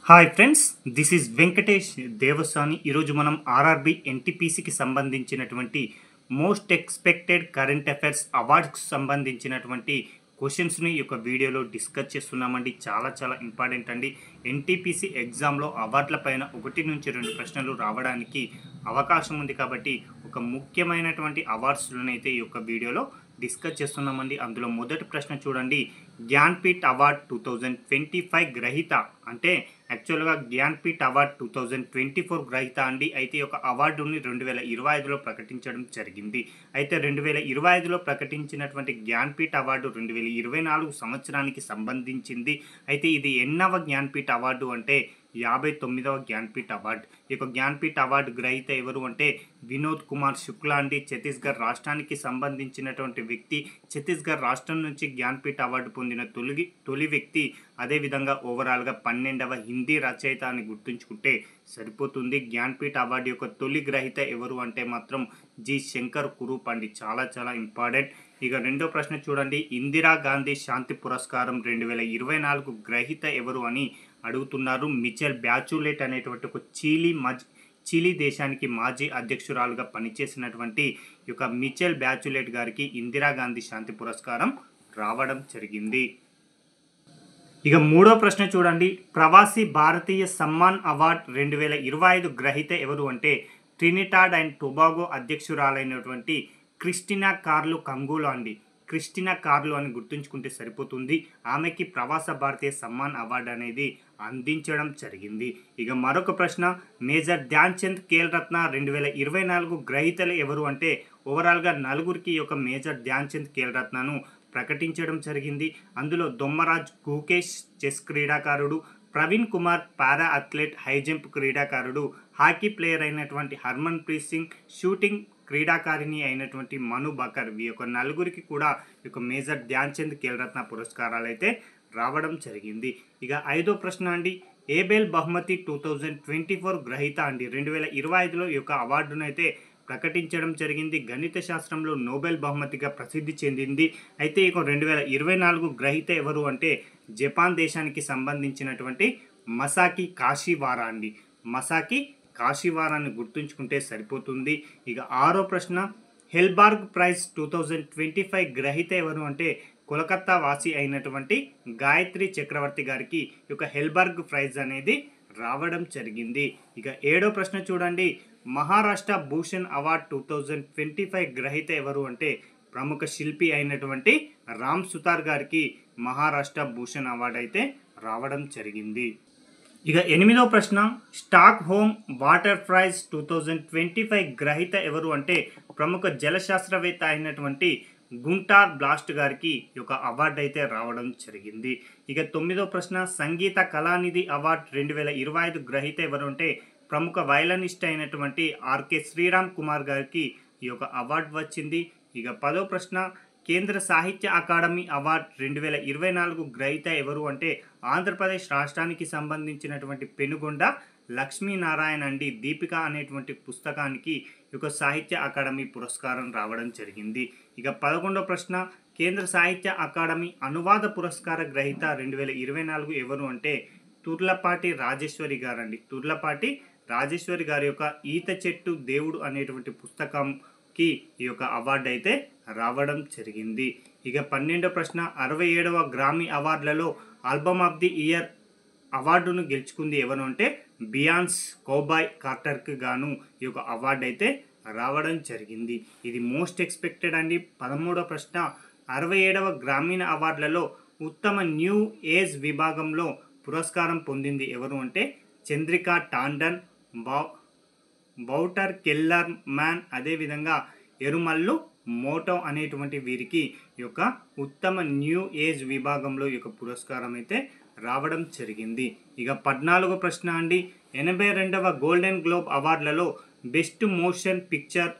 Hi friends, this is Venkatesh Devasani. ఈరోజు మనం RRB ఎన్టీపీసీకి సంబంధించినటువంటి మోస్ట్ ఎక్స్పెక్టెడ్ కరెంట్ అఫైర్స్ అవార్డ్స్కి సంబంధించినటువంటి క్వశ్చన్స్ని ఈ యొక్క వీడియోలో డిస్కస్ చేస్తున్నామండి. చాలా చాలా ఇంపార్టెంట్ అండి. ఎన్టీపీసీ ఎగ్జామ్లో అవార్డుల పైన 1 నుంచి 2 ప్రశ్నలు రావడానికి అవకాశం ఉంది కాబట్టి ఒక ముఖ్యమైనటువంటి అవార్డ్స్లోనైతే ఈ యొక్క వీడియోలో డిస్కస్ చేస్తున్నామండి. అందులో మొదటి ప్రశ్న చూడండి. జ్ఞాన్పీఠ్ అవార్డ్ 2025 గ్రహీత అంటే యాక్చువల్గా జ్ఞాన్పీఠ్ అవార్డ్ 2024 గ్రహీత అండి. అయితే ఈ యొక్క అవార్డుని 2025లో ప్రకటించడం జరిగింది. అయితే 2025లో ప్రకటించినటువంటి జ్ఞాన్పీఠ్ అవార్డు 2024 సంవత్సరానికి సంబంధించింది. అయితే ఇది ఎన్నవ జ్ఞాన్పీఠ్ అవార్డు అంటే 59వ జ్ఞాన్పీఠ్ అవార్డు. ఈ యొక్క జ్ఞాన్పీఠ్ అవార్డు గ్రహీత ఎవరు అంటే వినోద్ కుమార్ శుక్లా అండి. ఛత్తీస్గఢ్ రాష్ట్రానికి సంబంధించినటువంటి వ్యక్తి. ఛత్తీస్గఢ్ రాష్ట్రం నుంచి జ్ఞాన్పీఠ్ అవార్డు పొందిన తొలి వ్యక్తి. అదేవిధంగా ఓవరాల్గా 12వ హిందీ రచయిత అని గుర్తుంచుకుంటే సరిపోతుంది. జ్ఞాన్పీఠ్ అవార్డు యొక్క తొలి గ్రహీత ఎవరు అంటే మాత్రం జి శంకర్ కురూప్ అండి. చాలా చాలా ఇంపార్టెంట్. ఇక రెండో ప్రశ్న చూడండి. ఇందిరాగాంధీ శాంతి పురస్కారం 2024 గ్రహీత ఎవరు అని అడుగుతున్నారు. మిచెల్ బ్యాచులెట్ అనేటువంటి ఒక చిలీ దేశానికి మాజీ అధ్యక్షురాలుగా పనిచేసినటువంటి ఈ యొక్క మిచెల్ బ్యాచులెట్ గారికి ఇందిరాగాంధీ శాంతి పురస్కారం రావడం జరిగింది. ఇక మూడో ప్రశ్న చూడండి. ప్రవాసీ భారతీయ సమ్మాన్ అవార్డ్ 2025 గ్రహీత ఎవరు అంటే ట్రినిటాడ్ అండ్ టొబాగో అధ్యక్షురాలైనటువంటి క్రిస్టినా కార్లో కంగోలో అండి. క్రిస్టినా కార్లో అని గుర్తుంచుకుంటే సరిపోతుంది. ఆమెకి ప్రవాస భారతీయ సమ్మాన్ అవార్డు అనేది అందించడం జరిగింది. ఇక మరొక ప్రశ్న. మేజర్ ధ్యాన్ చంద్ ఖేల్ రత్న 2024 గ్రహీతలు ఎవరు అంటే ఓవరాల్గా నలుగురికి ఈ యొక్క మేజర్ ధ్యాన్ చంద్ ఖేల్ రత్నను ప్రకటించడం జరిగింది. అందులో దొమ్మరాజ్ గుకేష్ చెస్ క్రీడాకారుడు, Praveen Kumar para athlete high jump క్రీడాకారుడు, హాకీ ప్లేయర్ అయినటువంటి హర్మన్ ప్రీత్ సింగ్, షూటింగ్ క్రీడాకారిణి అయినటువంటి మను బకర్. ఈ యొక్క నలుగురికి కూడా ఈ యొక్క మేజర్ ధ్యాన్ చంద్ ఖేల్ రత్న పురస్కారాలు అయితే రావడం జరిగింది. ఇక ఐదో ప్రశ్న అండి. ఏబెల్ బహుమతి 2024 గ్రహీత అండి. 2025లో ఈ యొక్క అవార్డును అయితే ప్రకటించడం జరిగింది. గణిత శాస్త్రంలో నోబెల్ బహుమతిగా ప్రసిద్ధి చెందింది. అయితే ఇక 2024 గ్రహీత ఎవరు అంటే జపాన్ దేశానికి సంబంధించినటువంటి మసాకి కాషివారా అండి. మసాకి కాషివారాన్ని గుర్తుంచుకుంటే సరిపోతుంది. ఇక ఆరో ప్రశ్న. హెల్బర్గ్ ప్రైజ్ 2025 గ్రహీత ఎవరు అంటే కోలకత్తా వాసి అయినటువంటి గాయత్రి చక్రవర్తి గారికి ఈ యొక్క హెల్బర్గ్ ప్రైజ్ అనేది రావడం జరిగింది. ఇక ఏడో ప్రశ్న చూడండి. మహారాష్ట్ర భూషణ్ అవార్డ్ 2025 గ్రహీత ఎవరు అంటే ప్రముఖ శిల్పి అయినటువంటి రామ్ సుతార్ గారికి మహారాష్ట్ర భూషణ్ అవార్డు అయితే రావడం జరిగింది. ఇక ఎనిమిదో ప్రశ్న. స్టాక్ హోమ్ వాటర్ ప్రైజ్ 2025 గ్రహీత ఎవరు అంటే ప్రముఖ జలశాస్త్రవేత్త అయినటువంటి గుంటార్ బ్లాస్ట్ గారికి ఈ యొక్క అవార్డు అయితే రావడం జరిగింది. ఇక తొమ్మిదో ప్రశ్న. సంగీత కళానిధి అవార్డు 2025 గ్రహీత ఎవరు అంటే ప్రముఖ వయలనిస్ట్ అయినటువంటి ఆర్కే శ్రీరామ్ కుమార్ గారికి ఈ యొక్క అవార్డు వచ్చింది. ఇక పదో ప్రశ్న. కేంద్ర సాహిత్య అకాడమీ అవార్డు 2024 గ్రహీత ఎవరు అంటే ఆంధ్రప్రదేశ్ రాష్ట్రానికి సంబంధించినటువంటి పెనుగొండ లక్ష్మీనారాయణ అండి. దీపిక అనేటువంటి పుస్తకానికి ఈ యొక్క సాహిత్య అకాడమీ పురస్కారం రావడం జరిగింది. ఇక 11వ ప్రశ్న. కేంద్ర సాహిత్య అకాడమీ అనువాద పురస్కార గ్రహీత 2024 ఎవరు అంటే తుర్లపాటి రాజేశ్వరి గారు అండి. తుర్లపాటి రాజేశ్వరి గారి యొక్క ఈత చెట్టు దేవుడు అనేటువంటి పుస్తకంకి ఈ యొక్క అవార్డు అయితే రావడం జరిగింది. ఇక 12వ ప్రశ్న. 67వ గ్రామీ అవార్డులలో ఆల్బమ్ ఆఫ్ ది ఇయర్ అవార్డును గెలుచుకుంది ఎవరు అంటే బియాన్స్ కౌబాయ్ కార్టర్కి గాను ఈ యొక్క అవార్డు అయితే రావడం జరిగింది. ఇది మోస్ట్ ఎక్స్పెక్టెడ్ అండి. 13వ ప్రశ్న. 67వ గ్రామీణ అవార్డులలో ఉత్తమ న్యూ ఏజ్ విభాగంలో పురస్కారం పొందింది ఎవరు అంటే Chandrika Tandon, Bowter Keller man, అదేవిధంగా ఎరుమల్లు మోటో అనేటువంటి వీరికి ఈ యొక్క ఉత్తమ న్యూ ఏజ్ విభాగంలో ఈ యొక్క పురస్కారం అయితే రావడం జరిగింది. ఇక 14వ ప్రశ్న అండి. 82వ గోల్డెన్ గ్లోబ్ అవార్డులలో బెస్ట్ మోషన్ పిక్చర్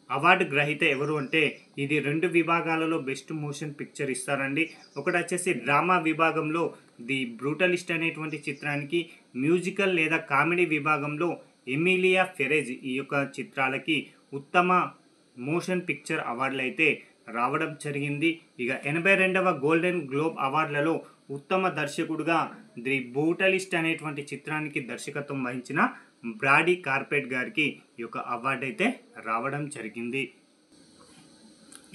అవార్డు గ్రహీత ఎవరు అంటే ఇది 2 విభాగాలలో బెస్ట్ మోషన్ పిక్చర్ ఇస్తారండి. ఒకటి వచ్చేసి డ్రామా విభాగంలో ది బ్రూటలిస్ట్ అనేటువంటి చిత్రానికి, మ్యూజికల్ లేదా కామెడీ విభాగంలో ఎమిలియా ఫెరెజ్ ఈ యొక్క చిత్రాలకి ఉత్తమ మోషన్ పిక్చర్ అవార్డులు అయితే రావడం జరిగింది. ఇక 82వ గోల్డెన్ గ్లోబ్ అవార్డులలో ఉత్తమ దర్శకుడుగా ది బ్రూటలిస్ట్ అనేటువంటి చిత్రానికి దర్శకత్వం వహించిన బ్రాడీ కార్పెట్ గారికి ఈ యొక్క అవార్డు అయితే రావడం జరిగింది.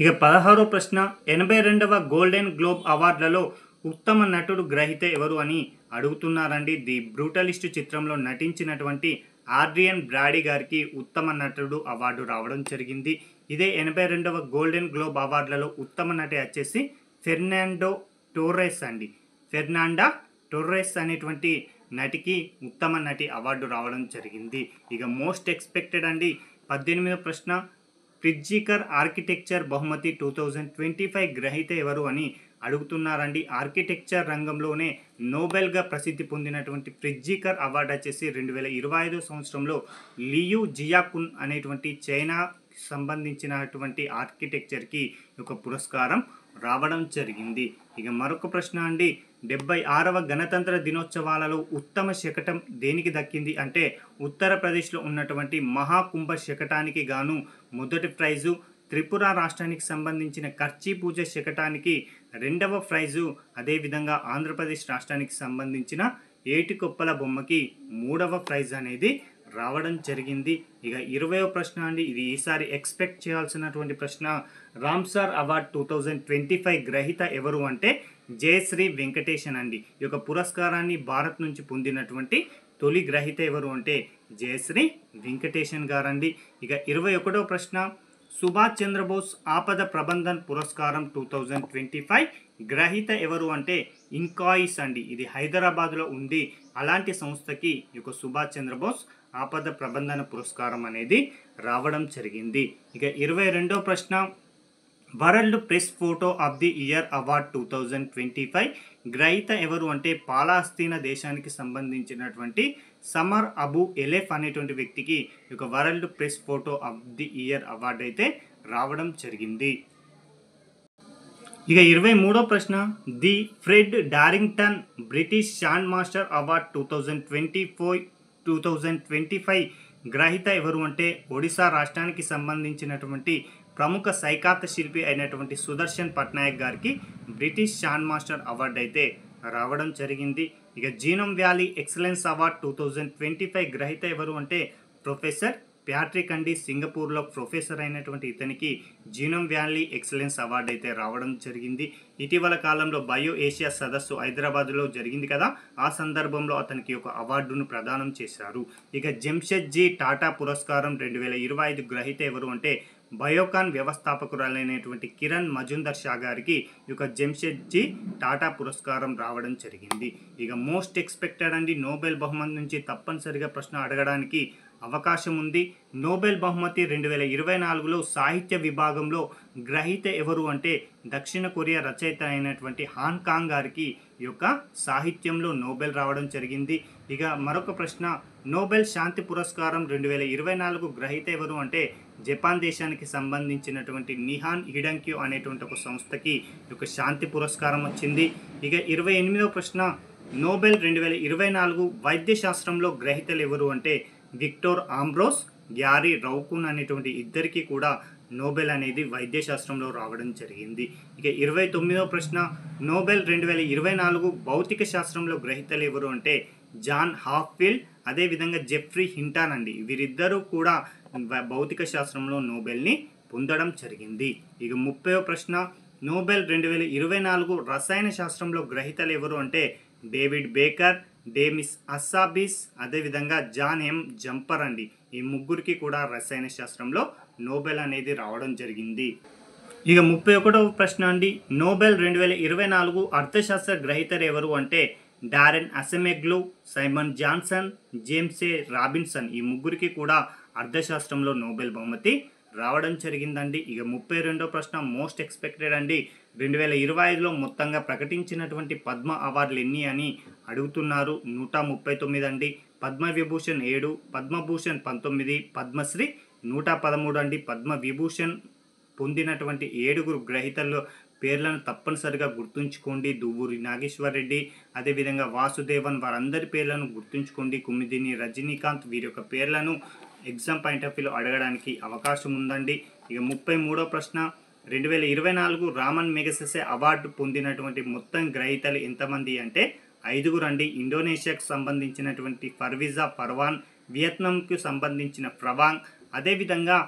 ఇక 16వ ప్రశ్న, 82వ గోల్డెన్ గ్లోబ్ అవార్డులలో ఉత్తమ నటుడు గ్రహీత ఎవరు అని అడుగుతున్నారండి. ది బ్రూటలిస్ట్ చిత్రంలో నటించినటువంటి ఆడ్రియన్ బ్రాడీ గారికి ఉత్తమ నటుడు అవార్డు రావడం జరిగింది. ఇదే 82వ గోల్డెన్ గ్లోబ్ అవార్డులలో ఉత్తమ నటి వచ్చేసి ఫెర్నాండా టోర్రెస్ అనేటువంటి నటికి ఉత్తమ నటి అవార్డు రావడం జరిగింది. ఇక మోస్ట్ ఎక్స్పెక్టెడ్ అండి 18వ ప్రశ్న, ప్రిట్జికర్ ఆర్కిటెక్చర్ బహుమతి 2025 గ్రహీత ఎవరు అని అడుగుతున్నారండి. ఆర్కిటెక్చర్ రంగంలోనే నోబెల్గా ప్రసిద్ధి పొందినటువంటి ప్రిట్జికర్ అవార్డు వచ్చేసి 2025 సంవత్సరంలో లియు జియాకున్ అనేటువంటి చైనా సంబంధించినటువంటి ఆర్కిటెక్చర్కి ఒక పురస్కారం రావడం జరిగింది. ఇక మరొక ప్రశ్న అండి, 76వ గణతంత్ర దినోత్సవాలలో ఉత్తమ శకటం దేనికి దక్కింది అంటే ఉత్తరప్రదేశ్లో ఉన్నటువంటి మహాకుంభ శకటానికి గాను మొదటి ప్రైజు, త్రిపుర రాష్ట్రానికి సంబంధించిన కర్చీ పూజ శకటానికి 2వ ప్రైజు, అదేవిధంగా ఆంధ్రప్రదేశ్ రాష్ట్రానికి సంబంధించిన ఏటికొప్పల బొమ్మకి 3వ ప్రైజ్ అనేది రావడం జరిగింది. ఇక 20వ ప్రశ్న అండి, ఇది ఈసారి ఎక్స్పెక్ట్ చేయాల్సినటువంటి ప్రశ్న. రామ్సార్ అవార్డ్ 2025 గ్రహీత ఎవరు అంటే జయశ్రీ వెంకటేషన్ అండి. ఈ యొక్క పురస్కారాన్ని భారత్ నుంచి పొందినటువంటి తొలి గ్రహీత ఎవరు అంటే జయశ్రీ వెంకటేషన్ గారండి. ఇక 21వ ప్రశ్న, సుభాష్ చంద్రబోస్ ఆపద ప్రబంధన్ పురస్కారం 2025 గ్రహీత ఎవరు అంటే ఇన్కాయిస్ అండి. ఇది హైదరాబాద్లో ఉంది. అలాంటి సంస్థకి ఈ యొక్క సుభాష్ చంద్రబోస్ ఆపద ప్రబంధన పురస్కారం అనేది రావడం జరిగింది. ఇక 22వ ప్రశ్న, world press photo of the year award 2025 గ్రహీత ఎవరు అంటే పాలస్తీన దేశానికి సంబంధించినటువంటి సమర్ అబు ఎలెఫ్ అనేటువంటి వ్యక్తికి ఒక world press photo of the year award అయితే రావడం జరిగింది. ఇక 23వ ప్రశ్న, the Fred Darrington British sand master award 2025 గ్రహీత ఎవరు అంటే ఒడిశా రాష్ట్రానికి సంబంధించినటువంటి ప్రముఖ సైకాత శిల్పి అయినటువంటి సుదర్శన్ పట్నాయక్ గారికి బ్రిటిష్ షాన్ మాస్టర్ అవార్డు అయితే రావడం జరిగింది. ఇక జీనోమ్ వ్యాలీ ఎక్సలెన్స్ అవార్డ్ 2025 గ్రహీత ఎవరు అంటే ప్రొఫెసర్ ప్యాట్రిక్ అండి. సింగపూర్లో ప్రొఫెసర్ అయినటువంటి ఇతనికి జీనోమ్ వ్యాలీ ఎక్సలెన్స్ అవార్డు అయితే రావడం జరిగింది. ఇటీవల కాలంలో బయో ఏషియా సదస్సు హైదరాబాద్లో జరిగింది కదా, ఆ సందర్భంలో అతనికి ఒక అవార్డును ప్రదానం చేశారు. ఇక జంషెడ్జీ టాటా పురస్కారం 2025 గ్రహీత ఎవరు అంటే బయోకాన్ వ్యవస్థాపకురాలైనటువంటి కిరణ్ మజుందర్ షా గారికి ఈ యొక్క జంషెడ్జీ టాటా పురస్కారం రావడం జరిగింది. ఇక మోస్ట్ ఎక్స్పెక్టెడ్ అండి, నోబెల్ బహుమతి నుంచి తప్పనిసరిగా ప్రశ్న అడగడానికి అవకాశం ఉంది. నోబెల్ బహుమతి 2024లో సాహిత్య విభాగంలో గ్రహీత ఎవరు అంటే దక్షిణ కొరియా రచయిత అయినటువంటి హాన్ కాంగ్ గారికి ఈ యొక్క సాహిత్యంలో నోబెల్ రావడం జరిగింది. ఇక మరొక ప్రశ్న, నోబెల్ శాంతి పురస్కారం 2024 గ్రహీత ఎవరు అంటే జపాన్ దేశానికి సంబంధించినటువంటి నిహాన్ హిడంక్యో అనేటువంటి ఒక సంస్థకి ఒక శాంతి పురస్కారం వచ్చింది. ఇక 28వ ప్రశ్న, నోబెల్ 2024 వైద్య శాస్త్రంలో గ్రహీతలు ఎవరు అంటే విక్టర్ ఆంబ్రోస్, గ్యారీ రౌకున్ అనేటువంటి ఇద్దరికి కూడా నోబెల్ అనేది వైద్య శాస్త్రంలో రావడం జరిగింది. ఇక 29వ ప్రశ్న, నోబెల్ 2024 భౌతిక శాస్త్రంలో గ్రహీతలు ఎవరు అంటే జాన్ హాఫ్ఫీల్డ్, అదేవిధంగా జెఫ్రీ హింటన్ అండి. వీరిద్దరూ కూడా భౌతిక శాస్త్రంలో నోబెల్ని పొందడం జరిగింది. ఇక 30వ ప్రశ్న, నోబెల్ 2024 రసాయన శాస్త్రంలో గ్రహీతలు ఎవరు అంటే డేవిడ్ బేకర్, డేమిస్ అస్సాబిస్, అదేవిధంగా జాన్ ఎం జంపర్ అండి. ఈ ముగ్గురికి కూడా రసాయన శాస్త్రంలో నోబెల్ అనేది రావడం జరిగింది. ఇక 31వ ప్రశ్న అండి, నోబెల్ 2024 అర్థశాస్త్ర గ్రహీతలు ఎవరు అంటే Darren అసెమెగ్లు, Simon Johnson, James A Robinson. ఈ ముగ్గురికి కూడా అర్థశాస్త్రంలో నోబెల్ బహుమతి రావడం జరిగిందండి. ఇక 32వ ప్రశ్న మోస్ట్ ఎక్స్పెక్టెడ్ అండి, 2025లో మొత్తంగా ప్రకటించినటువంటి పద్మ అవార్డులు ఎన్ని అని అడుగుతున్నారు. 139 అండి. పద్మవిభూషణ్ 7, పద్మభూషణ్ 19, పద్మశ్రీ 113 అండి. పద్మవిభూషణ్ పొందినటువంటి 7 గ్రహీతల్లో పేర్లను తప్పనిసరిగా గుర్తుంచుకోండి. దువ్వూరి నాగేశ్వర్ రెడ్డి, అదేవిధంగా వాసుదేవన్, వారందరి పేర్లను గుర్తుంచుకోండి. కుమ్మిదిని రజనీకాంత్, వీరి యొక్క పేర్లను ఎగ్జామ్ పాయింట్ ఆఫ్ వ్యూలో అడగడానికి అవకాశం ఉందండి. ఇక 33వ ప్రశ్న, 2024 రామన్ మెగసెసే అవార్డు పొందినటువంటి మొత్తం గ్రహీతలు ఎంతమంది అంటే 5 అండి. ఇండోనేషియాకు సంబంధించినటువంటి ఫర్వీజా పర్వాన్, వియత్నాంకు సంబంధించిన ప్రవాంగ్, అదేవిధంగా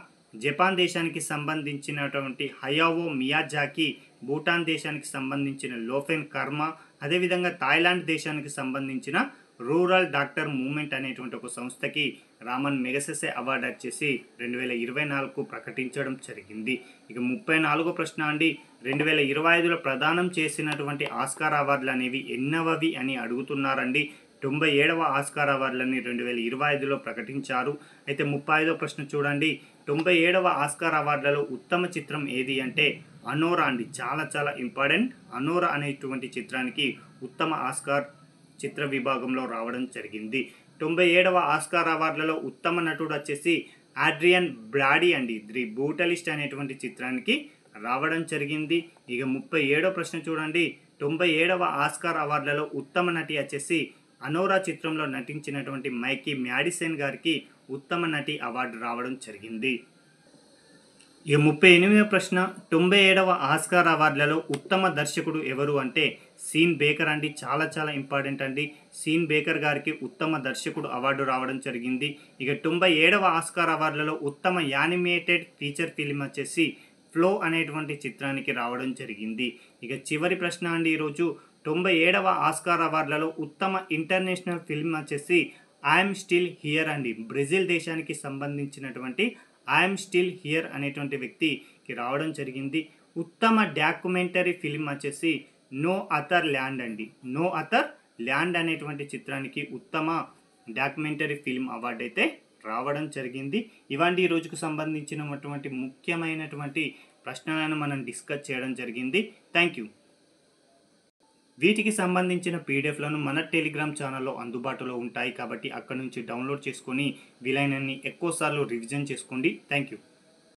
జపాన్ దేశానికి సంబంధించినటువంటి హయావో మియాజాకి, భూటాన్ దేశానికి సంబంధించిన లోఫెన్ కర్మ, అదేవిధంగా థాయిలాండ్ దేశానికి సంబంధించిన రూరల్ డాక్టర్ మూవ్మెంట్ అనేటువంటి ఒక సంస్థకి రామన్ మెగసెసే అవార్డు వచ్చేసి 2024 ప్రకటించడం జరిగింది. ఇక 34వ ప్రశ్న అండి. 2025లో ప్రదానం చేసినటువంటి ఆస్కార్ అవార్డులు అనేవి ఎన్నవవి అని అడుగుతున్నారండి. 97వ ఆస్కార్ అవార్డులని 2025లో ప్రకటించారు. అయితే 35వ ప్రశ్న చూడండి. 97వ ఆస్కార్ అవార్డులలో ఉత్తమ చిత్రం ఏది అంటే అనోరా అండి. చాలా చాలా ఇంపార్టెంట్. అనోరా అనేటువంటి చిత్రానికి ఉత్తమ ఆస్కార్ చిత్ర విభాగంలో రావడం జరిగింది. 97వ ఆస్కార్ అవార్డులలో ఉత్తమ నటుడు వచ్చేసి ఆడ్రియన్ బ్రాడీ అండి. ది బ్రూటలిస్ట్ అనేటువంటి చిత్రానికి రావడం జరిగింది. ఇక 37వ ప్రశ్న చూడండి. 97వ ఆస్కార్ అవార్డులలో ఉత్తమ నటి వచ్చేసి అనోరా చిత్రంలో నటించినటువంటి మైకీ మ్యాడిసన్ గారికి ఉత్తమ నటి అవార్డు రావడం జరిగింది. ఇక 38వ ప్రశ్న. 97వ ఆస్కార్ అవార్డులలో ఉత్తమ దర్శకుడు ఎవరు అంటే సీన్ బేకర్ అండి. చాలా చాలా ఇంపార్టెంట్ అండి. సీన్ బేకర్ గారికి ఉత్తమ దర్శకుడు అవార్డు రావడం జరిగింది. ఇక 97వ ఆస్కార్ అవార్డులలో ఉత్తమ యానిమేటెడ్ ఫీచర్ ఫిల్మ్ వచ్చేసి ఫ్లో అనేటువంటి చిత్రానికి రావడం జరిగింది. ఇక చివరి ప్రశ్న అండి ఈరోజు. 97వ ఆస్కార్ అవార్డులలో ఉత్తమ ఇంటర్నేషనల్ ఫిల్మ్ వచ్చేసి ఐఎమ్ స్టిల్ హియర్ అండి. బ్రెజిల్ దేశానికి సంబంధించినటువంటి ఐఎమ్ స్టిల్ హియర్ అనేటువంటి వ్యక్తికి రావడం జరిగింది. ఉత్తమ డాక్యుమెంటరీ ఫిల్మ్ వచ్చేసి నో అదర్ ల్యాండ్ అండి. నో అదర్ ల్యాండ్ అనేటువంటి చిత్రానికి ఉత్తమ డాక్యుమెంటరీ ఫిల్మ్ అవార్డు అయితే రావడం జరిగింది. ఇవండి ఈ రోజుకు సంబంధించినటువంటి ముఖ్యమైనటువంటి ప్రశ్నలను మనం డిస్కస్ చేయడం జరిగింది. Thank you. వీటికి సంబంధించిన పీడిఎఫ్లను మన టెలిగ్రామ్ ఛానల్లో అందుబాటులో ఉంటాయి కాబట్టి అక్కడ నుంచి డౌన్లోడ్ చేసుకొని వీలైనన్ని ఎక్కువసార్లు రివిజన్ చేసుకోండి. Thank you.